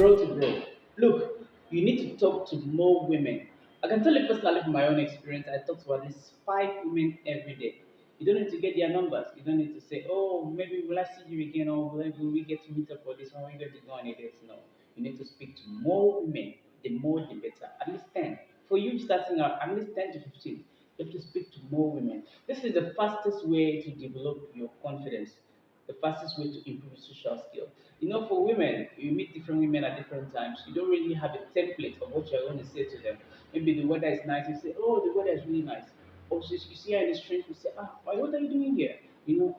Bro to bro. Look, you need to talk to more women. I can tell you personally from my own experience, I talk to at least 5 women every day. You don't need to get their numbers. You don't need to say, oh, maybe will I see you again, or will we get to meet up for this one? We get to go on a date. No. You need to speak to more women. The more, the better. At least 10. For you starting out, at least 10 to 15. You have to speak to more women. This is the fastest way to develop your confidence, the fastest way to improve social skill. For women, you meet different women at different times. You don't really have a template of what you're going to say to them. Maybe the weather is nice, you say, oh, the weather is really nice. Or you see her in the street, you say, what are you doing here?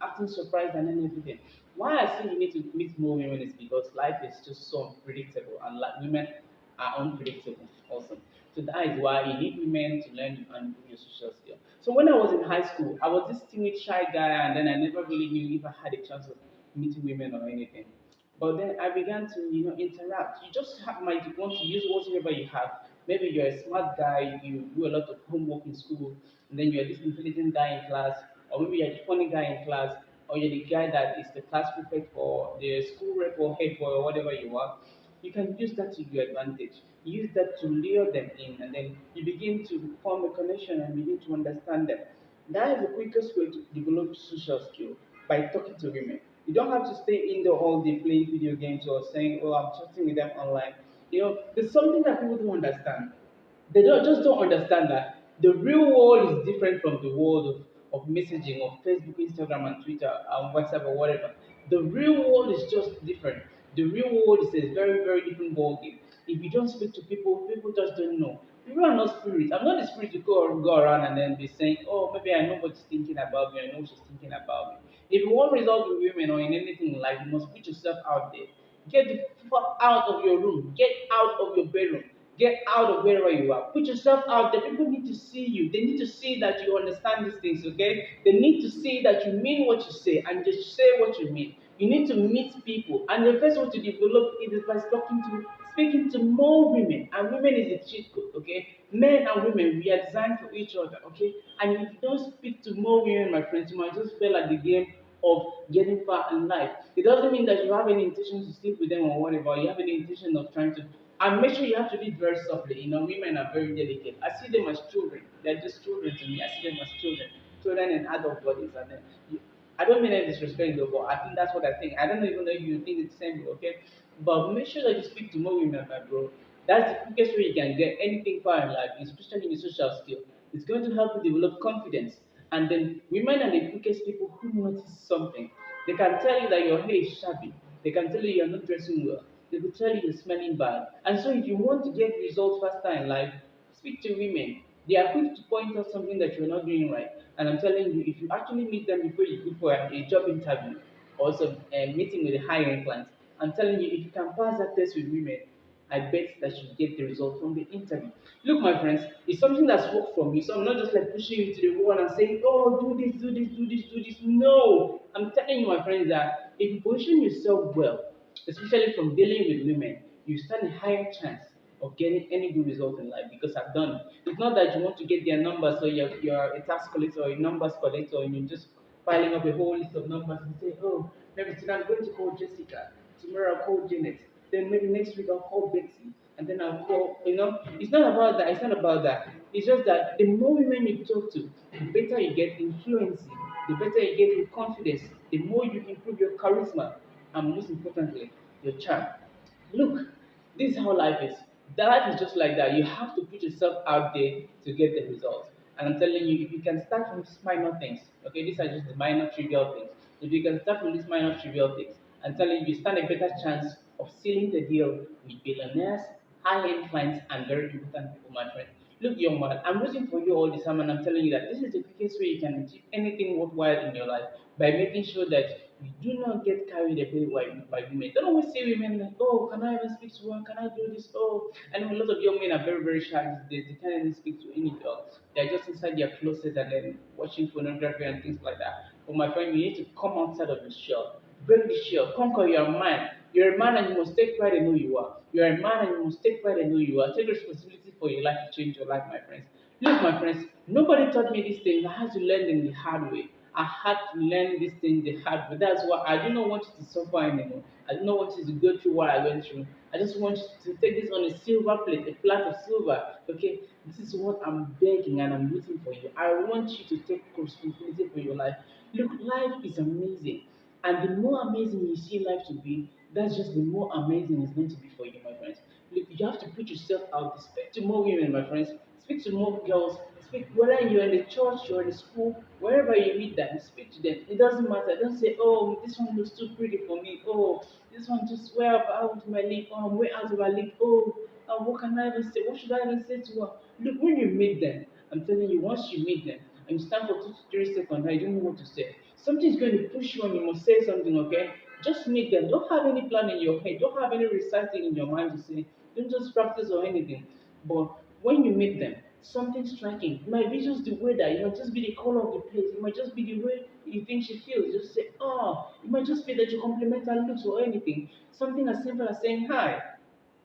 Acting surprised and then everything. Why I say you need to meet more women is because life is just so unpredictable, and like women are unpredictable also. So that is why you need women to learn and improve your social skill. So when I was in high school, I was this timid, shy guy, and then I never really knew if I had a chance of meeting women or anything. But then I began to, interact. You just might want to use whatever you have. Maybe you're a smart guy, you do a lot of homework in school, and then you're this intelligent guy in class, or maybe you're the funny guy in class, or you're the guy that is the class prefect for the school rep or head boy or whatever you are. You can use that to your advantage. Use that to lure them in, and then you begin to form a connection and begin to understand them. That is the quickest way to develop social skill, by talking to women. You don't have to stay indoor all day playing video games or saying, "Oh, I'm chatting with them online." There's something that people don't understand. They don't understand that the real world is different from the world of messaging of Facebook, Instagram, and Twitter, and WhatsApp, or whatever. The real world is just different. The real world is a very, very different ball game. If you don't speak to people, people just don't know. People are not spirits. I'm not the spirit to go around and then be saying, "Oh, maybe I know what she's thinking about me. I know what she's thinking about me." If you want results with women or in anything in life, you must put yourself out there. Get the fuck out of your room. Get out of your bedroom. Get out of wherever you are. Put yourself out there. People need to see you. They need to see that you understand these things, okay? They need to see that you mean what you say and just say what you mean. You need to meet people. And the first way to develop it is by speaking to more women. And women is a cheat code, okay? Men and women, we are designed for each other, okay? And if you don't speak to more women, my friends, you might just fail at the game of getting far in life. It doesn't mean that you have any intention to sleep with them or whatever. You have any intention of trying to. And make sure you have to do it very softly. Women are very delicate. I see them as children. They're just children to me. I see them as children in adult bodies. And then I don't mean any disrespect though, but I think that's what I think. I don't even know if you think it's the same, okay? But make sure that you speak to more women, my bro. That's the quickest way you can get anything far in life, especially in your social skill. It's going to help you develop confidence. And then women are the quickest people who notice something. They can tell you that your hair is shabby. They can tell you you're not dressing well. They will tell you you're smelling bad. And so if you want to get results faster in life, speak to women. They are quick to point out something that you're not doing right. And I'm telling you, if you actually meet them before you go for a job interview or some meeting with a hiring client, I'm telling you, if you can pass that test with women, I bet that you get the result from the interview. Look, my friends, it's something that's worked for me. So I'm not just like pushing you to the wall and saying, "Oh, do this, do this, do this, do this." No, I'm telling you, my friends, that if you position yourself well, especially from dealing with women, you stand a higher chance of getting any good result in life, because I've done it. It's not that you want to get their numbers, so you're a tax collector or a numbers collector, and you're just piling up a whole list of numbers and say, "Oh, maybe today I'm going to call Jessica, tomorrow I'll call Janet, then maybe next week I'll call Betsy, and then I'll call." It's not about that. It's not about that. It's just that the more women you talk to, the better you get influence, the better you get in confidence, the more you improve your charisma, and most importantly, your charm. Look, this is how life is. The life is just like that. You have to put yourself out there to get the results. And I'm telling you, if you can start from these minor things, okay, these are just the minor trivial things. If you can start from these minor trivial things, I'm telling you, you stand a better chance of sealing the deal with billionaires, high-end clients, and very important people, my friend. Look, young man, I'm rooting for you all the time, and I'm telling you that this is the quickest way you can achieve anything worthwhile in your life, by making sure that you do not get carried away by women. Don't always say women like, "Oh, can I even speak to one? Can I do this?" Oh, I know a lot of young men are very, very shy these days. They can't even speak to any girl. They're just inside their closet and then watching pornography and things like that. But my friend, you need to come outside of the shell. Break the shell. Conquer your mind. You're a man and you must take pride in who you are. You're a man and you must take pride in who you are. Take responsibility for your life to change your life, my friends. Look, my friends, nobody taught me these things. I had to learn them the hard way. I had to learn these things the hard way. That's why I do not want you to suffer anymore. I do not want you to go through what I went through. I just want you to take this on a silver plate, a plate of silver. Okay, this is what I'm begging and I'm waiting for you. I want you to take responsibility for your life. Look, life is amazing. And the more amazing you see life to be, that's just the more amazing it's going to be for you, my friends. Look, you have to put yourself out there. Speak to more women, my friends. Speak to more girls. Speak whether you're in the church, you're in the school, wherever you meet them, speak to them. It doesn't matter. Don't say, oh, this one looks too pretty for me. Oh, this one just way up out of my league. Oh, I'm way out of my league. Oh, what can I even say? What should I even say to her? Look, when you meet them, I'm telling you, once you meet them and you stand for 2 to 3 seconds and you don't know what to say, something's going to push you and you must say something, okay? Just meet them. Don't have any plan in your head. Don't have any reciting in your mind to say. Don't just practice or anything. But when you meet them, something striking. It might be just the weather. It might just be the color of the place. It might just be the way you think she feels. Just say, oh. It might just be that you compliment her looks or anything. Something as simple as saying hi.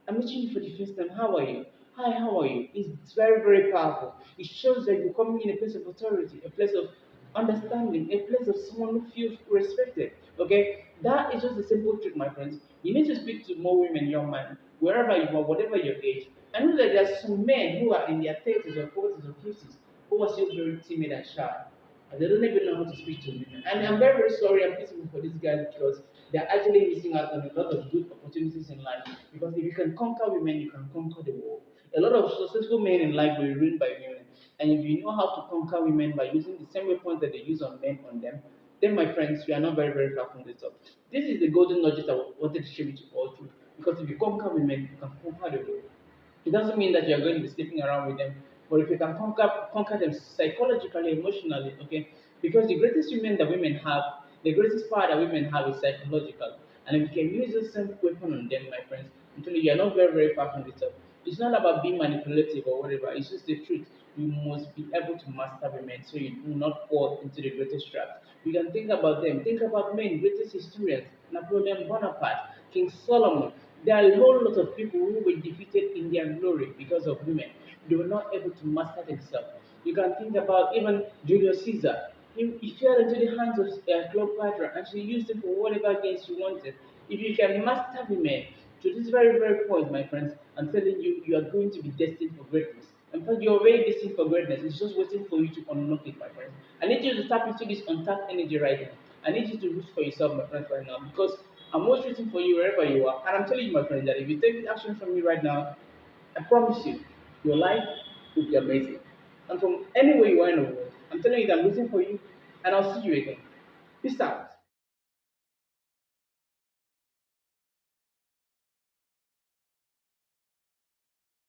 I'm meeting you for the first time. How are you? Hi, how are you? It's very, very powerful. It shows that you're coming in a place of authority, a place of understanding, a place of someone who feels respected. Okay? That is just a simple trick, my friends. You need to speak to more women, young men, wherever you are, whatever your age. I know that there are some men who are in their 30s or 40s or 50s who are still very timid and shy. And they don't even know how to speak to women. And I'm very, very sorry and pitiful for these guys because they're actually missing out on a lot of good opportunities in life. Because if you can conquer women, you can conquer the world. A lot of successful men in life were ruined by women. And if you know how to conquer women by using the same weapons that they use on men on them, then my friends, we are not very, very far from the top. This is the golden nugget I wanted to share with you all through. Because if you conquer women, you can conquer the world. It doesn't mean that you're going to be sleeping around with them, but if you can conquer them psychologically, emotionally, okay? Because the greatest women that women have, the greatest power that women have is psychological. And if you can use the same weapon on them, my friends, I'm telling you, you're not very, very far from the top. It's not about being manipulative or whatever, it's just the truth. You must be able to master women so you do not fall into the greatest trap. You can think about them. Think about men, greatest historians, Napoleon Bonaparte, King Solomon. There are a whole lot of people who were defeated in their glory because of women. They were not able to master themselves. You can think about even Julius Caesar. He fell into the hands of Cleopatra and she used him for whatever gains she wanted. If you can master women to this very, very point, my friends, I'm telling you, you are going to be destined for greatness. In fact, you're already destined for greatness. It's just waiting for you to unlock it, my friends. I need you to tap into this untapped energy right now. I need you to root for yourself, my friends, right now, because I'm always rooting for you wherever you are. And I'm telling you, my friends, that if you take this action from me right now, I promise you, your life will be amazing. And from anywhere you are in the world, I'm telling you that I'm rooting for you, and I'll see you again. Peace out.